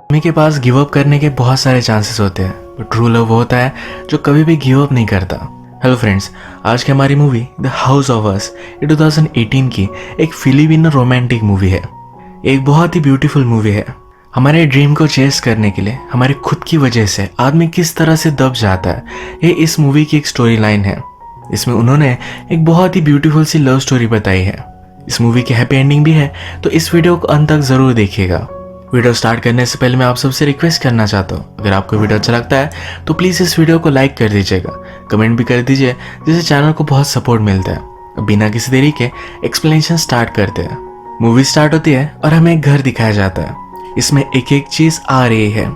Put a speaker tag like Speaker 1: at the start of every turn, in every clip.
Speaker 1: आदमी के पास give up करने के बहुत सारे चांसेस होते हैं, बट ट्रू लव वो होता है जो कभी भी गिव अप नहीं करता। हेलो फ्रेंड्स, आज की हमारी movie the house of us ये 2018 की एक फिलिपिनो रोमांटिक मूवी है। एक बहुत ही ब्यूटीफुल मूवी है। हमारे ड्रीम को चेस करने के लिए हमारे खुद की वजह से आदमी किस तरह से दब जाता है, ये इस मूवी की एक स्टोरी लाइन है। इसमें उन्होंने एक बहुत ही ब्यूटीफुल सी लव स्टोरी बताई है। इस मूवी की हैप्पी एंडिंग भी है, तो इस वीडियो को अंत तक जरूर देखिएगा। वीडियो स्टार्ट करने से पहले मैं आप सबसे रिक्वेस्ट करना चाहता हूँ, अगर आपको वीडियो अच्छा लगता है तो प्लीज़ इस वीडियो को लाइक कर दीजिएगा, कमेंट भी कर दीजिए, जिससे चैनल को बहुत सपोर्ट मिलता है। अब बिना किसी देरी के एक्सप्लेनेशन स्टार्ट करते हैं। मूवी स्टार्ट होती है और हमें एक घर दिखाया जाता है। इसमें एक एक चीज़ आ रही है।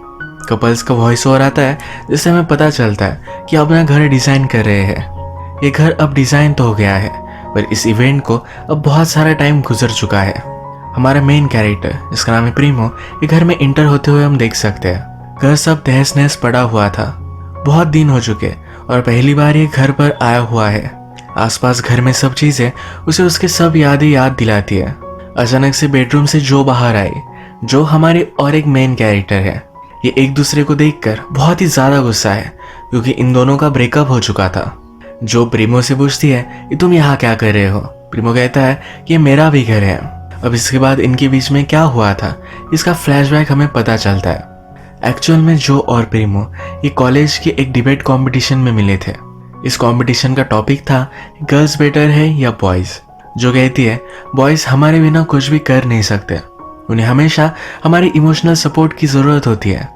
Speaker 1: कपल्स का वॉइस ओवर आता है, जिससे हमें पता चलता है कि अपना घर डिज़ाइन कर रहे हैं। ये घर अब डिज़ाइन तो हो गया है, पर इस इवेंट को अब बहुत सारा टाइम गुजर चुका है। हमारा मेन कैरेक्टर, जिसका नाम है प्रीमो, ये घर में इंटर होते हुए हम देख सकते हैं। घर सब तहस नहस पड़ा हुआ था। बहुत दिन हो चुके और पहली बार ये घर पर आया हुआ है। आसपास घर में सब चीजें उसे उसके सब यादें याद दिलाती है। अचानक से बेडरूम से जो बाहर आई, जो हमारी और एक मेन कैरेक्टर है। ये एक दूसरे को देखकर बहुत ही ज्यादा गुस्सा है, क्योंकि इन दोनों का ब्रेकअप हो चुका था। जो प्रीमो से पूछती है कि तुम यहाँ क्या कर रहे हो, प्रीमो कहता है कि ये मेरा भी घर है। अब इसके बाद इनके बीच में क्या हुआ था, इसका फ्लैशबैक हमें पता चलता है। एक्चुअल में जो और प्रीमो ये कॉलेज के एक डिबेट कंपटीशन में मिले थे। इस कंपटीशन का टॉपिक था गर्ल्स बेटर है या बॉयज। जो कहती है बॉयज हमारे बिना कुछ भी कर नहीं सकते, उन्हें हमेशा हमारी इमोशनल सपोर्ट की जरूरत होती है।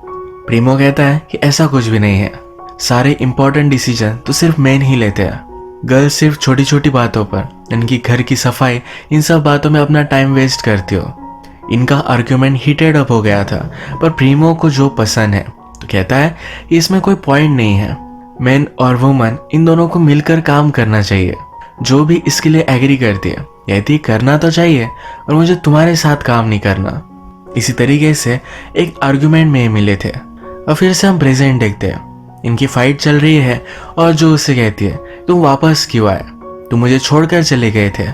Speaker 1: प्रीमो कहता है कि ऐसा कुछ भी नहीं है, सारे इंपॉर्टेंट डिसीजन तो सिर्फ मैन ही लेते हैं। गर्ल्स सिर्फ छोटी छोटी बातों पर, इनकी घर की सफाई, इन सब बातों में अपना टाइम वेस्ट करती हो। इनका आर्ग्यूमेंट हीटेड अप हो गया था, पर प्रीमो को जो पसंद है तो कहता है कि इसमें कोई पॉइंट नहीं है। मैन और वुमन इन दोनों को मिलकर काम करना चाहिए। जो भी इसके लिए एग्री करती है कहती करना तो चाहिए, और मुझे तुम्हारे साथ काम नहीं करना। इसी तरीके से एक आर्ग्यूमेंट में मिले थे। और फिर से हम प्रेजेंट देखते हैं। इनकी फाइट चल रही है और जो उससे कहती है तुम वापस क्यों आए, तुम मुझे छोड़कर चले गए थे।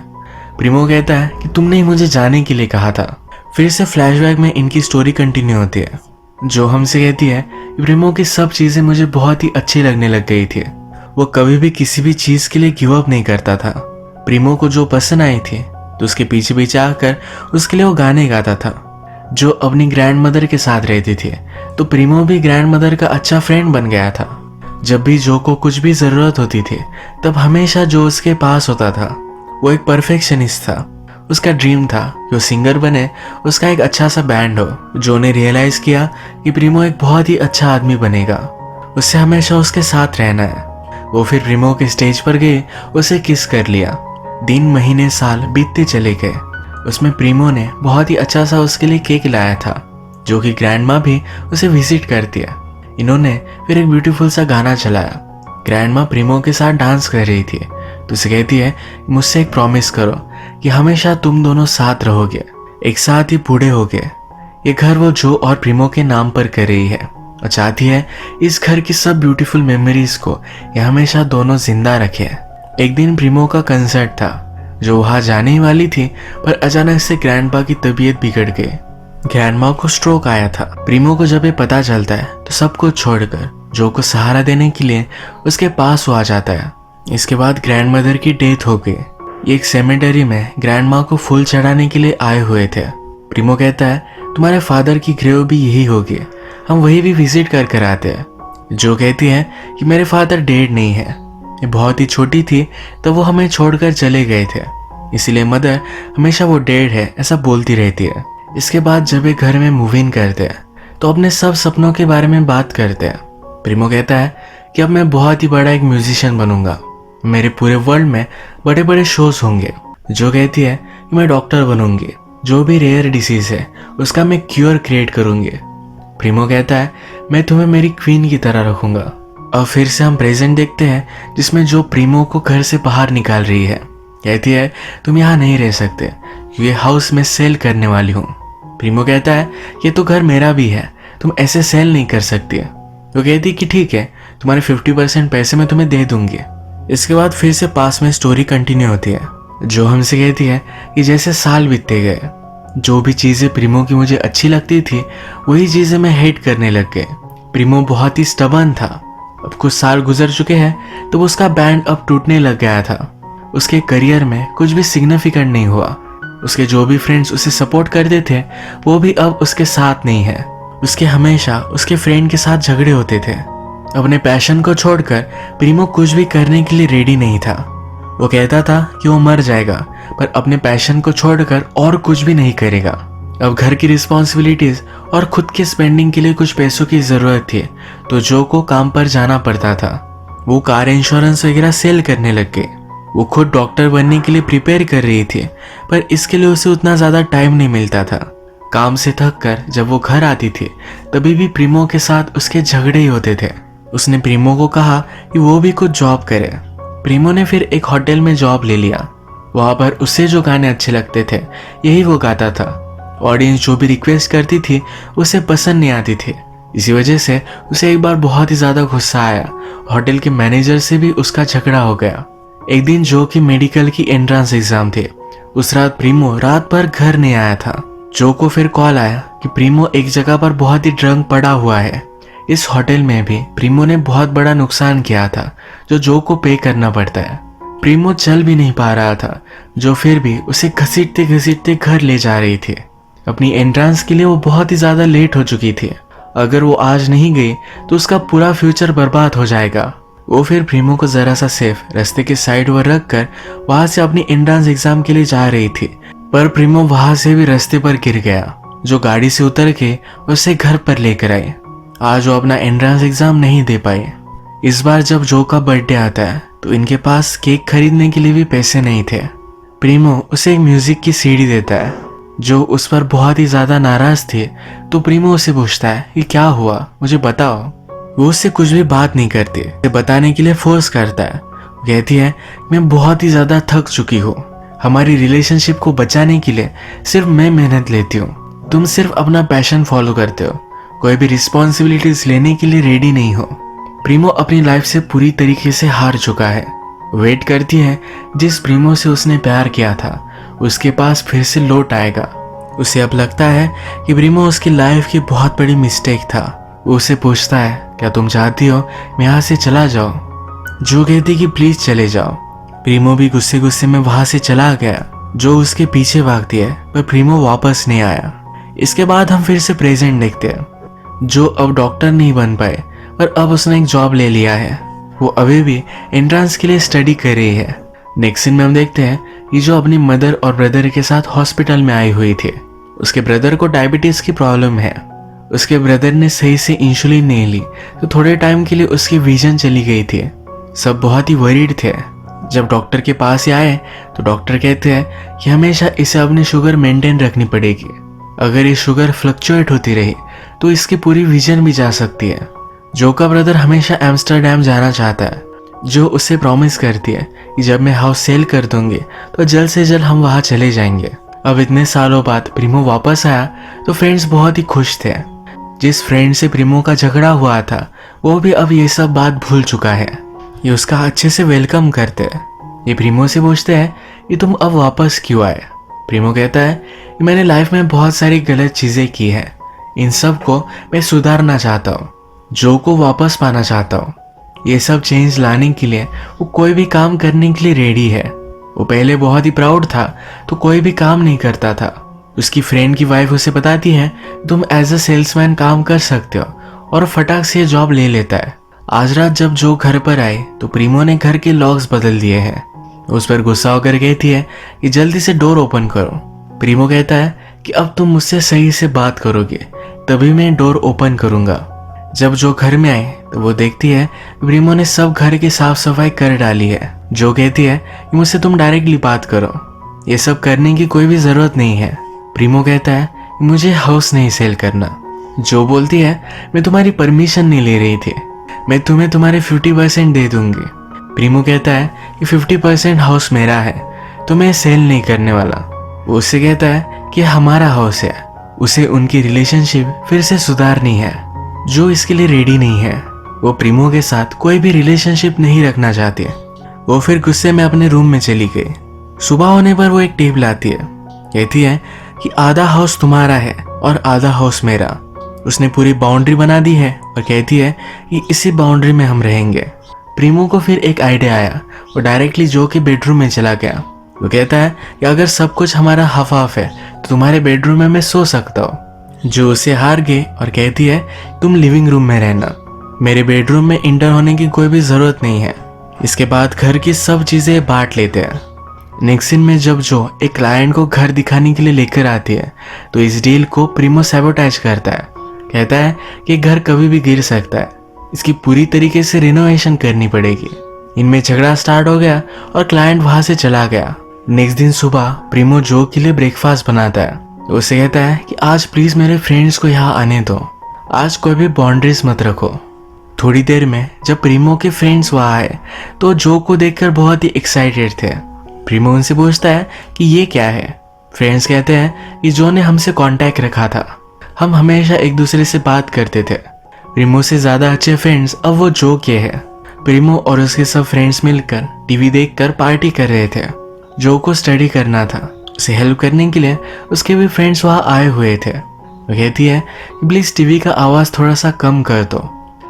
Speaker 1: प्रीमो कहता है कि तुमने ही मुझे जाने के लिए कहा था। फिर से फ्लैशबैक में इनकी स्टोरी कंटिन्यू होती है। जो हमसे कहती है कि प्रीमो की सब चीजें मुझे बहुत ही अच्छी लगने लग गई थी। वो कभी भी किसी भी चीज के लिए गिव अप नहीं करता था। प्रीमो को जो पसंद आई थी तो उसके पीछे पीछे आकर उसके लिए वो गाने गाता था। जो अपनी ग्रैंड मदर के साथ रहती थी, तो प्रीमो भी ग्रैंड मदर का अच्छा फ्रेंड बन गया था। जब भी जो को कुछ भी जरूरत होती थी, तब हमेशा जो उसके पास होता था। वो एक परफेक्शनिस्ट था। उसका ड्रीम था कि वो सिंगर बने, उसका एक अच्छा सा बैंड हो। जो ने रियलाइज किया कि प्रीमो एक बहुत ही अच्छा आदमी बनेगा, उससे हमेशा उसके साथ रहना है। वो फिर प्रीमो के स्टेज पर गए, उसे किस कर लिया। दिन महीने साल बीतते चले गए। उसमें प्रीमो ने बहुत ही अच्छा सा उसके लिए केक लाया था, जो कि ग्रैंड माँ भी उसे विजिट करती है। इन्होंने फिर एक ब्यूटीफुल सा गाना चलाया। ग्रैंड माँ प्रीमो के साथ डांस कर रही थी, तो उसे कहती है मुझसे एक प्रॉमिस करो कि हमेशा तुम दोनों साथ रहोगे, एक साथ ही बूढ़े होगे। ये घर वो जो और प्रीमो के नाम पर कर रही है और चाहती है इस घर की सब ब्यूटीफुल मेमोरीज को ये हमेशा दोनों जिंदा रखे। एक दिन प्रीमो का कंसर्ट था, जो वहां जाने ही वाली थी, पर अचानक से ग्रैंडपा की तबीयत बिगड़ गई। ग्रैंडमा को स्ट्रोक आया था। प्रीमो को जब ये पता चलता है तो सब कुछ छोड़कर जो को सहारा देने के लिए उसके पास वो आ जाता है। इसके बाद ग्रैंड मदर की डेथ हो गई। ये एक सेमेटरी में ग्रैंडमा को फूल चढ़ाने के लिए आए हुए थे। प्रीमो कहता है तुम्हारे फादर की ग्रेव भी यही होगी, हम वही भी विजिट कर आते हैं। जो कहती है कि मेरे फादर डेड नहीं है, ये बहुत ही छोटी थी तब वो हमें छोड़कर चले गए थे, इसीलिए मदर हमेशा वो डेड है ऐसा बोलती रहती है। इसके बाद जब ये घर में मूव इन करते हैं तो अपने सब सपनों के बारे में बात करते हैं। प्रीमो कहता है कि अब मैं बहुत ही बड़ा एक म्यूजिशियन बनूंगा, मेरे पूरे वर्ल्ड में बड़े बड़े शोज होंगे। जो कहती है कि मैं डॉक्टर बनूंगी, जो भी रेयर डिसीज है उसका मैं क्योर क्रिएट करूंगी। प्रीमो कहता है मैं तुम्हें मेरी क्वीन की तरह रखूंगा। और फिर से हम प्रेजेंट देखते हैं, जिसमें जो प्रीमो को घर से बाहर निकाल रही है। कहती है तुम यहाँ नहीं रह सकते, ये हाउस में सेल करने वाली हूँ। प्रीमो कहता है ये तो घर मेरा भी है, तुम ऐसे सेल नहीं कर सकती। वो कहती कि ठीक है, तुम्हारे 50% पैसे मैं तुम्हें दे दूंगी। इसके बाद फिर से पास में स्टोरी कंटिन्यू होती है। जो हमसे कहती है कि जैसे साल बीतते गए, जो भी चीज़ें प्रीमो की मुझे अच्छी लगती थी वही चीज़ें मैं हेट करने लग गए। प्रीमो बहुत ही स्टबर्न था। अब कुछ साल गुजर चुके हैं तो उसका बैंड अब टूटने लग गया था। उसके करियर में कुछ भी सिग्निफिकेंट नहीं हुआ। उसके जो भी फ्रेंड्स उसे सपोर्ट करते थे वो भी अब उसके साथ नहीं है। उसके हमेशा उसके फ्रेंड के साथ झगड़े होते थे। अपने पैशन को छोड़कर प्रीमो कुछ भी करने के लिए रेडी नहीं था। वो कहता था कि वो मर जाएगा पर अपने पैशन को छोड़कर और कुछ भी नहीं करेगा। अब घर की रिस्पॉन्सिबिलिटीज और खुद के स्पेंडिंग के लिए कुछ पैसों की जरूरत थी तो जो को काम पर जाना पड़ता था। वो कार इंश्योरेंस वगैरह सेल करने लग गए। वो खुद डॉक्टर बनने के लिए प्रिपेयर कर रही थी पर इसके लिए उसे उतना ज़्यादा टाइम नहीं मिलता था। काम से थक कर जब वो घर आती थी तभी भी प्रीमो के साथ उसके झगड़े ही होते थे। उसने प्रीमो को कहा कि वो भी कुछ जॉब करे। प्रीमो ने फिर एक होटल में जॉब ले लिया। वहाँ पर उसे जो गाने अच्छे लगते थे यही वो गाता था। ऑडियंस जो भी रिक्वेस्ट करती थी उसे पसंद नहीं आती थी। इसी वजह से उसे एक बार बहुत ही ज़्यादा गुस्सा आया। होटल के मैनेजर से भी उसका झगड़ा हो गया। एक दिन जो कि मेडिकल की एंट्रेंस एग्जाम थे, उस रात प्रीमो रात भर घर नहीं आया था। जो को फिर कॉल आया कि प्रीमो एक जगह पर बहुत ही ड्रंक पड़ा हुआ है। इस होटल में भी प्रीमो ने बहुत बड़ा नुकसान किया था जो को पे करना पड़ता है। प्रीमो चल भी नहीं पा रहा था जो फिर भी उसे घसीटते घसीटते घर ले जा रही थी। अपनी एंट्रेंस के लिए वो बहुत ही ज़्यादा लेट हो चुकी थी। अगर वो आज नहीं गई तो उसका पूरा फ्यूचर बर्बाद हो जाएगा। वो फिर प्रीमो को जरा सा सेफ रास्ते के साइड पर रख कर वहां से अपनी एंट्रेंस एग्जाम के लिए जा रही थी पर प्रीमो वहां से भी रास्ते पर गिर गया। जो गाड़ी से उतर के उसे घर पर लेकर आई। आज वो अपना एंट्रेंस एग्जाम नहीं दे पाई। इस बार जब जो का बर्थडे आता है तो इनके पास केक खरीदने के लिए भी पैसे नहीं थे। प्रीमो उसे एक म्यूजिक की सीडी देता है। जो उस पर बहुत ही ज्यादा नाराज थे तो प्रीमो उसे पूछता है कि क्या हुआ, मुझे बताओ। वो उससे कुछ भी बात नहीं करती, उसे बताने के लिए फोर्स करता है। वो कहती है मैं बहुत ही ज्यादा थक चुकी हूँ। हमारी रिलेशनशिप को बचाने के लिए सिर्फ मैं मेहनत लेती हूँ, तुम सिर्फ अपना पैशन फॉलो करते हो, कोई भी रिस्पॉन्सिबिलिटीज लेने के लिए रेडी नहीं हो। प्रीमो अपनी लाइफ से पूरी तरीके से हार चुका है। वेट करती है जिस प्रीमो से उसने प्यार किया था उसके पास फिर से लौट आएगा। उसे अब लगता है कि प्रीमो उसकी लाइफ की बहुत बड़ी मिस्टेक था। वो उसे पूछता है क्या तुम चाहती हो मैं यहाँ से चला जाऊँ। जो कहती कि प्लीज चले जाओ। प्रीमो भी गुस्से गुस्से में वहां से चला गया। जो उसके पीछे भागती है पर प्रीमो वापस नहीं आया। इसके बाद हम फिर से प्रेजेंट देखते हैं। जो अब डॉक्टर नहीं बन पाए पर अब उसने एक जॉब ले लिया है। वो अभी भी एंट्रेंस के लिए स्टडी कर रही है। नेक्स्ट सीन में हम देखते हैं कि जो अपनी मदर और ब्रदर के साथ हॉस्पिटल में आई हुई थी। उसके ब्रदर को डायबिटीज की प्रॉब्लम है। उसके ब्रदर ने सही से इंसुलिन नहीं ली तो थोड़े टाइम के लिए उसकी विजन चली गई थी। सब बहुत ही वरीड थे। जब डॉक्टर के पास ही आए तो डॉक्टर कहते हैं कि हमेशा इसे अपनी शुगर मेंटेन रखनी पड़ेगी। अगर ये शुगर फ्लक्चुएट होती रही तो इसकी पूरी विजन भी जा सकती है। जो का ब्रदर हमेशा एम्स्टर्डम जाना चाहता है। जो उससे प्रॉमिस करती है कि जब मैं हाउस सेल कर दूंगी तो जल्द से जल्द हम वहां चले जाएंगे। अब इतने सालों बाद प्रीमो वापस आया तो फ्रेंड्स बहुत ही खुश थे। जिस फ्रेंड से प्रीमो का झगड़ा हुआ था वो भी अब ये सब बात भूल चुका है। ये उसका अच्छे से वेलकम करते हैं। ये प्रीमो से पूछते हैं कि तुम अब वापस क्यों आए। प्रीमो कहता है कि मैंने लाइफ में बहुत सारी गलत चीजें की हैं, इन सब को मैं सुधारना चाहता हूँ, जो को वापस पाना चाहता हूँ। ये सब चेंज लाने के लिए वो कोई भी काम करने के लिए रेडी है। वो पहले बहुत ही प्राउड था तो कोई भी काम नहीं करता था। उसकी फ्रेंड की वाइफ उसे बताती है तुम एज अ सेल्समैन काम कर सकते हो और फटाक से जॉब ले लेता है। आज रात जब जो घर पर आए तो प्रीमो ने घर के लॉक्स बदल दिए हैं। उस पर गुस्सा होकर कहती है कि जल्दी से डोर ओपन करो। प्रीमो कहता है कि अब तुम मुझसे सही से बात करोगे तभी मैं डोर ओपन करूंगा। जब जो घर में आए तो वो देखती है प्रीमो ने सब घर की साफ सफाई कर डाली है। जो कहती है कि मुझसे तुम डायरेक्टली बात करो, ये सब करने की कोई भी जरूरत नहीं है। प्रीमो कहता है कि मुझे हाउस नहीं सेल करना। जो बोलती है मैं तुम्हारी परमिशन नहीं ले रही थी, मैं तुम्हें तुम्हारे 50% दे दूंगी। प्रीमो कहता है कि 50% हाउस मेरा है तो मैं सेल नहीं करने वाला। वो उससे कहता है कि हमारा हाउस है, उसे उनकी रिलेशनशिप फिर से सुधारनी है। जो इसके लिए रेडी नहीं है। वो प्रीमो के साथ कोई भी रिलेशनशिप नहीं रखना चाहती। वो फिर गुस्से में अपने रूम में चली गई। सुबह होने पर वो एक टेप लाती है। कहती है कि आधा हाउस तुम्हारा है और आधा हाउस मेरा। उसने पूरी बाउंड्री बना दी है और कहती है कि इसी बाउंड्री में हम रहेंगे। प्रीमो को फिर एक आइडिया आया, वो डायरेक्टली जो के बेडरूम में चला गया। वो कहता है कि अगर सब कुछ हमारा हाफ हाफ है तो तुम्हारे बेडरूम में मैं सो सकता हूँ। जो उसे हार गई और कहती है तुम लिविंग रूम में रहना, मेरे बेडरूम में इंटर होने की कोई भी जरूरत नहीं है। इसके बाद घर की सब चीजें बांट लेते हैं। नेक्स्ट सीन में जब जो एक क्लाइंट को घर दिखाने के लिए लेकर आती है तो इस डील को प्रीमो सैबोटेज करता है। कहता है कि घर कभी भी गिर सकता है, इसकी पूरी तरीके से रिनोवेशन करनी पड़ेगी। इनमें झगड़ा स्टार्ट हो गया और क्लाइंट वहां से चला गया। नेक्स्ट दिन सुबह प्रीमो जो के लिए ब्रेकफास्ट बनाता है। तो उसे कहता है कि आज प्लीज मेरे फ्रेंड्स को यहाँ आने दो, आज कोई भी बाउंड्रीज मत रखो। थोड़ी देर में जब प्रीमो के फ्रेंड्स वहाँ आए तो जो को देखकर बहुत ही एक्साइटेड थे। प्रीमो उनसे पूछता है कि ये क्या है। फ्रेंड्स कहते हैं कि जो ने हमसे कांटेक्ट रखा था, हम हमेशा एक दूसरे से बात करते थे। प्रीमो से ज्यादा अच्छे फ्रेंड्स अब वो जो के हैं। प्रीमो और उसके सब फ्रेंड्स मिलकर टीवी देखकर पार्टी कर रहे थे। जो को स्टडी करना था, उसे हेल्प करने के लिए उसके भी फ्रेंड्स वहाँ आए हुए थे। वो कहती है कि प्लीज टीवी का आवाज थोड़ा सा कम कर दो।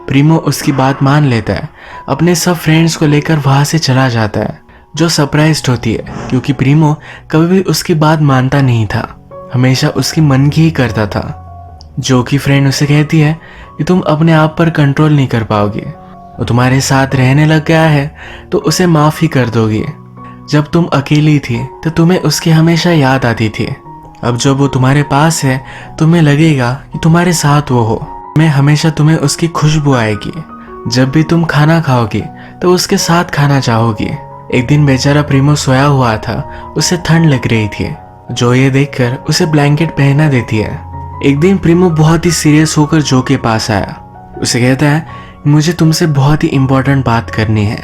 Speaker 1: प्रीमो उसकी बात मान लेता है, अपने सब फ्रेंड्स को लेकर वहां से चला जाता है। जो सरप्राइज्ड होती है क्योंकि प्रीमो कभी भी उसकी बात मानता नहीं था, हमेशा उसकी मन की ही करता था। जो की फ्रेंड उसे कहती है कि तुम अपने आप पर कंट्रोल नहीं कर पाओगे, वो तुम्हारे साथ रहने लग गया है तो उसे माफ ही कर दोगे। जब तुम अकेली थी तो तुम्हें उसकी हमेशा याद आती थी, अब जब वो तुम्हारे पास है तुम्हें लगेगा कि तुम्हारे साथ वो हो। मैं हमेशा तुम्हें उसकी खुशबू आएगी। जब भी तुम खाना खाओगी तो उसके साथ खाना चाहोगी। एक दिन बेचारा प्रीमो सोया हुआ था, उसे ठंड लग रही थी। जो ये देखकर उसे ब्लैंकेट पहना देती है। एक दिन प्रीमो बहुत ही सीरियस होकर जो के पास आया। उसे कहता है मुझे तुमसे बहुत ही इंपॉर्टेंट बात करनी है।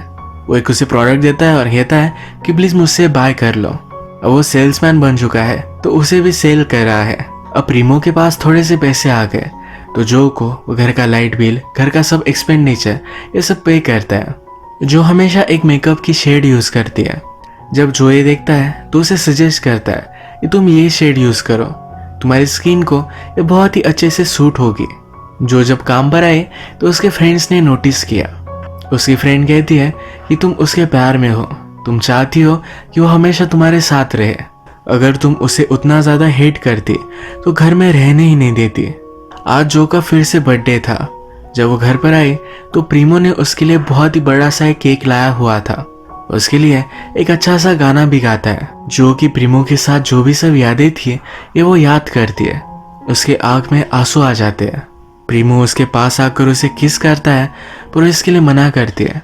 Speaker 1: वो एक उसे प्रोडक्ट देता है और कहता है कि प्लीज मुझसे बाय कर लो। अब वो सेल्समैन बन चुका है तो उसे भी सेल कर रहा है। अब प्रीमो के पास थोड़े से पैसे आ गए तो जो को वो घर का लाइट बिल, घर का सब एक्सपेंडिचर ये सब पे करता है। जो हमेशा एक मेकअप की शेड यूज करती है। जब जो ये देखता है तो उसे सजेस्ट करता है कि तुम ये शेड यूज करो, तुम्हारी स्किन को ये बहुत ही अच्छे से सूट होगी। जो जब काम पर आए तो उसके फ्रेंड्स ने नोटिस किया। उसकी फ्रेंड कहती है कि तुम उसके प्यार में हो, तुम चाहती हो कि वो हमेशा तुम्हारे साथ रहे। अगर तुम उसे उतना ज्यादा हेट करती तो घर में रहने ही नहीं देती। आज जो का फिर से बर्थडे था। जब वो घर पर आई तो प्रीमो ने उसके लिए बहुत ही बड़ा सा एक केक लाया हुआ था। उसके लिए एक अच्छा सा गाना भी गाता है। जो कि प्रीमो के साथ जो भी सब यादें थी ये वो याद करती है। उसके आंख में आंसू आ जाते हैं। प्रीमो उसके पास आकर उसे किस करता है पर इसके लिए मना करती है।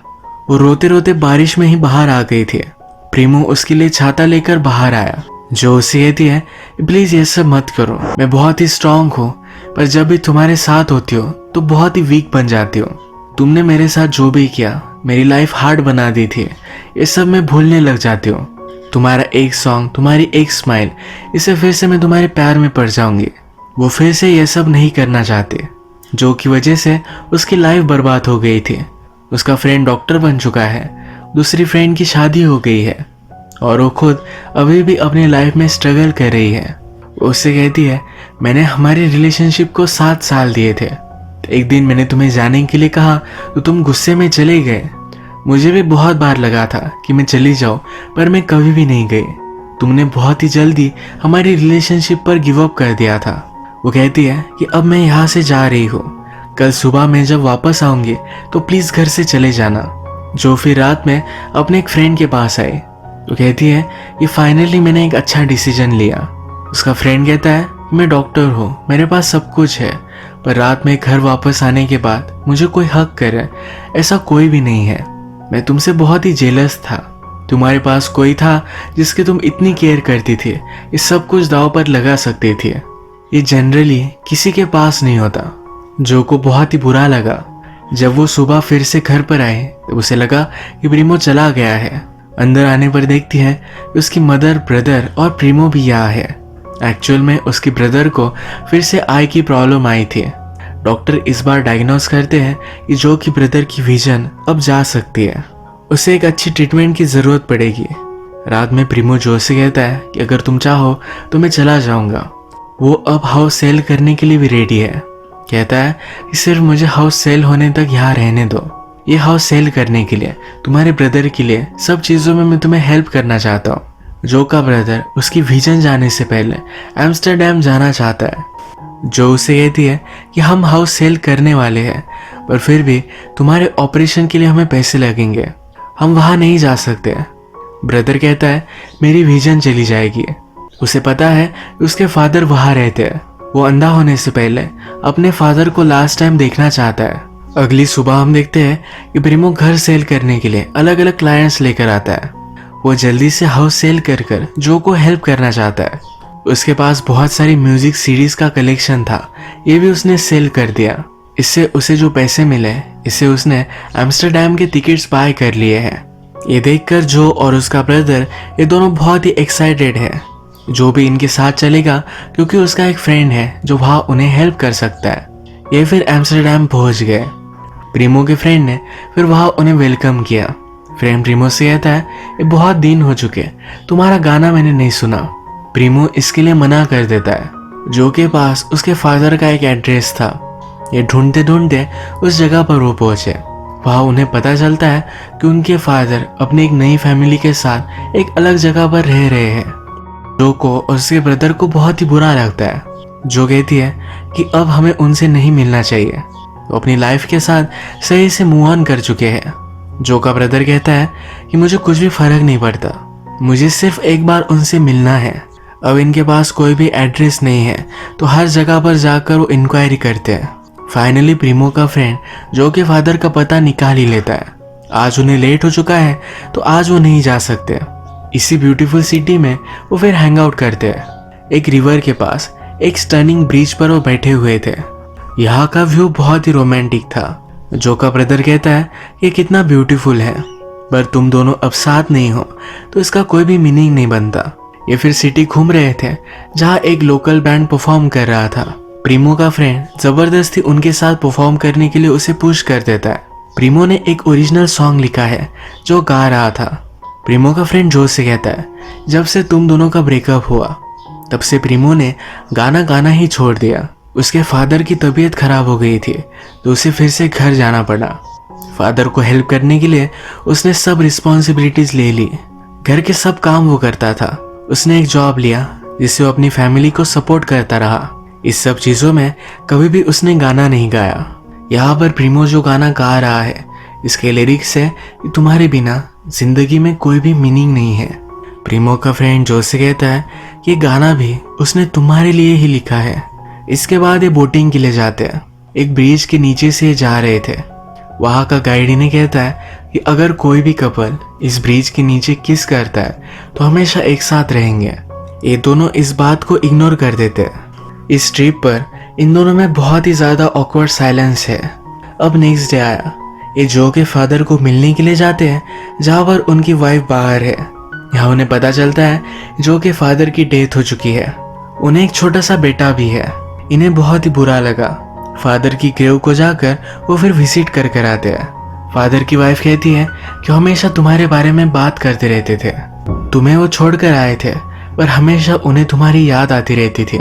Speaker 1: वो रोते रोते बारिश में ही बाहर आ गई थी। प्रीमो उसके लिए छाता लेकर बाहर आया। जो उसे कहती है प्लीज ये सब मत करो, मैं बहुत ही स्ट्रांग हूँ, पर जब भी तुम्हारे साथ होती हो तो बहुत ही वीक बन जाती हो। तुमने मेरे साथ जो भी किया मेरी लाइफ हार्ड बना दी थी, ये सब मैं भूलने लग जाती हूँ। तुम्हारा एक सॉन्ग, तुम्हारी एक स्माइल, इसे फिर से मैं तुम्हारे प्यार में पड़ जाऊंगी। वो फिर से ये सब नहीं करना चाहते। जो की वजह से उसकी लाइफ बर्बाद हो गई थी। उसका फ्रेंड डॉक्टर बन चुका है, दूसरी फ्रेंड की शादी हो गई है और वो खुद अभी भी अपनी लाइफ में स्ट्रगल कर रही है। वो उससे कहती है मैंने हमारी रिलेशनशिप को 7 साल दिए थे, एक दिन मैंने तुम्हें जाने के लिए कहा तो तुम गुस्से में चले गए। मुझे भी बहुत बार लगा था कि मैं चली जाऊं, पर मैं कभी भी नहीं गई। तुमने बहुत ही जल्दी हमारी रिलेशनशिप पर गिव अप कर दिया था। वो कहती है कि अब मैं यहाँ से जा रही हूँ, कल सुबह मैं जब वापस आऊंगी तो प्लीज घर से चले जाना। जो फिर रात में अपने एक फ्रेंड के पास आई। वो कहती है कि फाइनली मैंने एक अच्छा डिसीजन लिया। उसका फ्रेंड कहता है कि मैं डॉक्टर हूँ, मेरे पास सब कुछ है, पर रात में घर वापस आने के बाद मुझे कोई हक करे ऐसा कोई भी नहीं है। मैं तुमसे बहुत ही जेलस था। तुम्हारे पास कोई था जिसकी तुम इतनी केयर करती थी, ये सब कुछ दांव पर लगा सकती थी। ये जनरली किसी के पास नहीं होता। जो को बहुत ही बुरा लगा। जब वो सुबह फिर से घर पर आए तो उसे लगा कि प्रीमो चला गया है। अंदर आने पर देखती है कि उसकी मदर, ब्रदर और प्रीमो भी यहाँ है। एक्चुअल में उसके ब्रदर को फिर से आई की प्रॉब्लम आई थी। डॉक्टर इस बार डायग्नोस करते हैं कि जो की ब्रदर की विजन अब जा सकती है, उसे एक अच्छी ट्रीटमेंट की जरूरत पड़ेगी। रात में प्रीमो जो से कहता है कि अगर तुम चाहो तो मैं चला जाऊंगा। वो अब हाउस सेल करने के लिए भी रेडी है। कहता है कि सिर्फ मुझे हाउस सेल होने तक यहाँ रहने दो। ये हाउस सेल करने के लिए, तुम्हारे ब्रदर के लिए, सब चीज़ों में मैं तुम्हें हेल्प करना चाहता हूँ। जो का ब्रदर उसकी विजन जाने से पहले एम्स्टरडेम जाना चाहता है। जो उसे कहती है कि हम हाउस सेल करने वाले हैं, पर फिर भी तुम्हारे ऑपरेशन के लिए हमें पैसे लगेंगे, हम वहाँ नहीं जा सकते। ब्रदर कहता है मेरी विजन चली जाएगी। उसे पता है कि उसके फादर वहाँ रहते हैं। वो अंधा होने से पहले अपने फादर को लास्ट टाइम देखना चाहता है। अगली सुबह हम देखते हैं कि प्रीमो घर सेल करने के लिए अलग अलग क्लाइंट्स लेकर आता है। वो जल्दी से हाउस सेल कर कर जो को हेल्प करना चाहता है। उसके पास बहुत सारी म्यूजिक सीरीज का कलेक्शन था, ये भी उसने सेल कर दिया। इससे उसे जो पैसे मिले, इससे उसने एम्स्टरडेम के टिकट्स बाय कर लिए हैं। ये देखकर जो और उसका ब्रदर ये दोनों बहुत ही एक्साइटेड है। जो भी इनके साथ चलेगा क्योंकि उसका एक फ्रेंड है जो वहाँ उन्हें हेल्प कर सकता है। ये फिर एम्स्टरडेम पहुँच गए। प्रीमो के फ्रेंड ने फिर वहाँ उन्हें वेलकम किया। फ्रेंड प्रीमो से कहता है ये बहुत दिन हो चुके, तुम्हारा गाना मैंने नहीं सुना। प्रीमो इसके लिए मना कर देता है। जो के पास उसके फादर का एक एड्रेस था। ये ढूंढते ढूंढते उस जगह पर वो पहुंचे। वहाँ उन्हें पता चलता है कि उनके फादर अपनी एक नई फैमिली के साथ एक अलग जगह पर रह रहे हैं। जो को और उसके ब्रदर को बहुत ही बुरा लगता है। जो कहती है कि अब हमें उनसे नहीं मिलना चाहिए, वो अपनी लाइफ के साथ सही से मूव ऑन कर चुके हैं। जो का ब्रदर कहता है कि मुझे कुछ भी फर्क नहीं पड़ता, मुझे सिर्फ एक बार उनसे मिलना है। अब इनके पास कोई भी एड्रेस नहीं है तो हर जगह पर जाकर वो इंक्वायरी करते हैं। फाइनली प्रीमो का फ्रेंड जो के फादर का पता निकाल ही लेता है। आज उन्हें लेट हो चुका है तो आज वो नहीं जा सकते। इसी ब्यूटीफुल सिटी में वो फिर हैंग आउट करते हैं। एक रिवर के पास एक स्टनिंग ब्रिज पर वो बैठे हुए थे। यहाँ का व्यू बहुत ही रोमांटिक था। जो का ब्रदर कहता है ये कितना ब्यूटीफुल है, पर तुम दोनों अब साथ नहीं हो तो इसका कोई भी मीनिंग नहीं बनता। ये फिर सिटी घूम रहे थे जहाँ एक लोकल बैंड परफॉर्म कर रहा था। प्रीमो का फ्रेंड जबरदस्ती उनके साथ परफॉर्म करने के लिए उसे पुश कर देता है। प्रीमो ने एक ओरिजिनल सॉन्ग लिखा है जो गा रहा था। प्रीमो का फ्रेंड जो से कहता है जब से तुम दोनों का ब्रेकअप हुआ तब से प्रीमो ने गाना गाना ही छोड़ दिया। उसके फादर की तबीयत खराब हो गई थी तो उसे फिर से घर जाना पड़ा। फादर को हेल्प करने के लिए उसने सब रिस्पॉन्सिबिलिटीज ले ली। घर के सब काम वो करता था। उसने एक जॉब लिया जिससे वो अपनी फैमिली को सपोर्ट करता रहा। इस सब चीज़ों में कभी भी उसने गाना नहीं गाया। यहाँ पर प्रीमो जो गाना गा रहा है इसके लिरिक्स है कि तुम्हारे बिना जिंदगी में कोई भी मीनिंग नहीं है। प्रीमो का फ्रेंड जो से कहता है कि ये गाना भी उसने तुम्हारे लिए ही लिखा है। इसके बाद ये बोटिंग के लिए जाते हैं। एक ब्रिज के नीचे से जा रहे थे। वहाँ का गाइड इन्हें कहता है कि अगर कोई भी कपल इस ब्रिज के नीचे किस करता है तो हमेशा एक साथ रहेंगे। ये दोनों इस बात को इग्नोर कर देते हैं। इस ट्रिप पर इन दोनों में बहुत ही ज़्यादा ऑकवर्ड साइलेंस है। अब नेक्स्ट डे आया। ये जो के फादर को मिलने के लिए जाते हैं जहाँ पर उनकी वाइफ बाहर है। यहाँ उन्हें पता चलता है जो के फादर की डेथ हो चुकी है। उन्हें एक छोटा सा बेटा भी है। इन्हें बहुत ही बुरा लगा। फादर की ग्रेव को जाकर वो फिर विजिट कर कर आते हैं। फादर की वाइफ कहती है कि हमेशा तुम्हारे बारे में बात करते रहते थे, तुम्हें वो छोड़कर आए थे पर हमेशा उन्हें तुम्हारी याद आती रहती थी।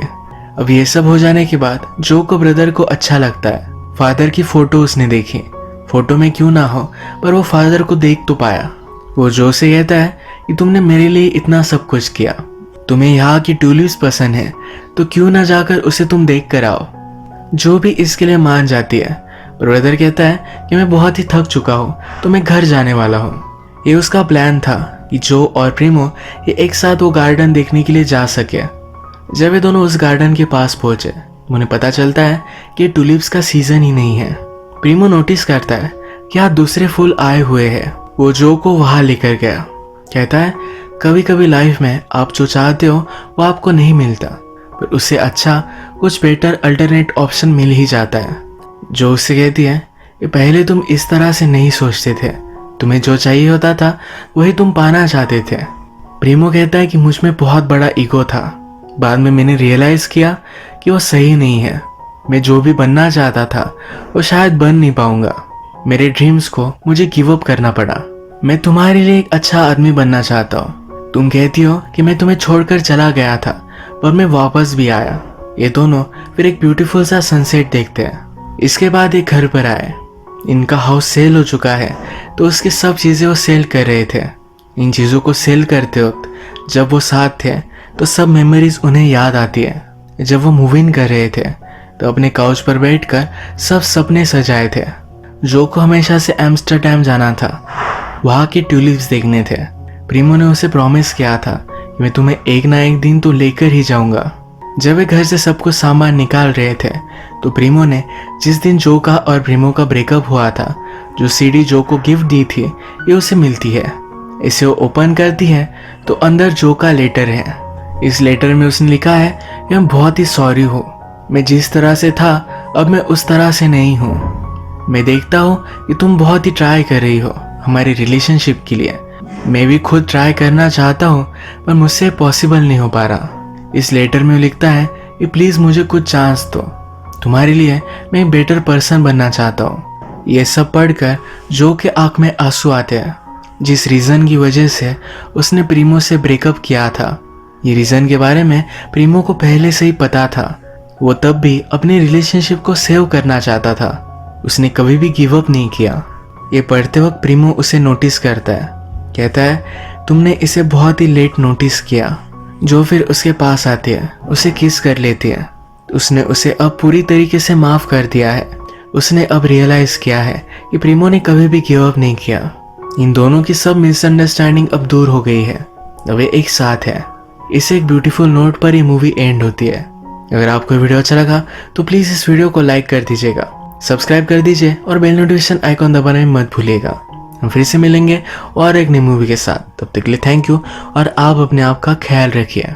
Speaker 1: अब ये सब हो जाने के बाद जो को ब्रदर को अच्छा लगता है। फादर की फोटो उसने देखी। फोटो में क्यों ना हो पर वो फादर को देख तो पाया। वो जो से कहता है कि तुमने मेरे लिए इतना सब कुछ किया, तुम्हें यहाँ की ट्यूलिप्स पसंद है तो क्यों ना जाकर उसे तुम देख कर आओ। जो भी इसके लिए मान जाती है। ब्रदर कहता है कि मैं बहुत ही थक चुका हूँ तो मैं घर जाने वाला हूँ। ये उसका प्लान था कि जो और प्रीमो ये एक साथ वो गार्डन देखने के लिए जा सके। जब वे दोनों उस गार्डन के पास पहुंचे उन्हें पता चलता है कि टुलिप्स का सीजन ही नहीं है। प्रीमो नोटिस करता है कि यहाँ दूसरे फूल आए हुए हैं। वो जो को वहाँ लेकर गया। कहता है कभी कभी लाइफ में आप जो चाहते हो वो आपको नहीं मिलता, पर उससे अच्छा कुछ बेटर अल्टरनेट ऑप्शन मिल ही जाता है। जो उससे कहती है कि पहले तुम इस तरह से नहीं सोचते थे, तुम्हें जो चाहिए होता था वही तुम पाना चाहते थे। प्रीमो कहता है कि मुझ में बहुत बड़ा ईगो था, बाद में मैंने रियलाइज किया कि वो सही नहीं है। मैं जो भी बनना चाहता था वो शायद बन नहीं पाऊंगा। मेरे ड्रीम्स को मुझे गिव अप करना पड़ा। मैं तुम्हारे लिए एक अच्छा आदमी बनना चाहता हूँ, तुम कहती हो कि मैं तुम्हें छोड़कर चला गया था पर मैं वापस भी आया। ये दोनों फिर एक ब्यूटीफुल सा सनसेट देखते हैं। इसके बाद एक घर पर आए। इनका हाउस सेल हो चुका है तो उसकी सब चीज़ें वो सेल कर रहे थे। इन चीज़ों को सेल करते वक्त जब वो साथ थे तो सब मेमोरीज उन्हें याद आती है। जब वो मूव इन कर रहे थे तो अपने काउच पर बैठकर सब सपने सजाए थे। जो को हमेशा से एम्स्टरडैम जाना था, वहाँ के ट्यूलिप्स देखने थे। प्रीमो ने उसे प्रॉमिस किया था कि मैं तुम्हें एक ना एक दिन तो लेकर ही जाऊंगा। जब वे घर से सब कुछ सामान निकाल रहे थे तो प्रीमो ने जिस दिन जो का और प्रीमो का ब्रेकअप हुआ था, जो सीडी जो को गिफ्ट दी थी, ये उसे मिलती है। इसे वो ओपन करती है तो अंदर जो का लेटर है। इस लेटर में उसने लिखा है कि मैं बहुत ही सॉरी हूँ, मैं जिस तरह से था अब मैं उस तरह से नहीं हूँ। मैं देखता हूँ कि तुम बहुत ही ट्राई कर रही हो हमारी रिलेशनशिप के लिए। मैं भी खुद ट्राई करना चाहता हूँ पर मुझसे पॉसिबल नहीं हो पा रहा। इस लेटर में वो लिखता है कि प्लीज़ मुझे कुछ चांस दो, तुम्हारे लिए मैं एक बेटर पर्सन बनना चाहता हूँ। ये सब पढ़कर जो के आँख में आंसू आते हैं। जिस रीज़न की वजह से उसने प्रीमो से ब्रेकअप किया था, ये रीज़न के बारे में प्रीमो को पहले से ही पता था। वो तब भी अपनी रिलेशनशिप को सेव करना चाहता था। उसने कभी भी गिव अप नहीं किया। ये पढ़ते वक्त प्रीमो उसे नोटिस करता है। कहता है तुमने इसे बहुत ही लेट नोटिस किया। जो फिर उसके पास आती है, उसे किस कर लेती है। उसने उसे अब पूरी तरीके से माफ़ कर दिया है। उसने अब रियलाइज़ किया है कि प्रीमो ने कभी भी गिव अप नहीं किया। इन दोनों की सब मिसअंडरस्टैंडिंग अब दूर हो गई है। अब वे एक साथ है। इसे एक ब्यूटीफुल नोट पर ही मूवी एंड होती है। अगर आपको वीडियो अच्छा लगा तो प्लीज़ इस वीडियो को लाइक कर दीजिएगा, सब्सक्राइब कर दीजिए और बेल नोटिफिकेशन आइकॉन दबाना मत भूलिएगा। हम फिर से मिलेंगे और एक नई मूवी के साथ। तब तक के लिए थैंक यू और आप अपने आप का ख्याल रखिए।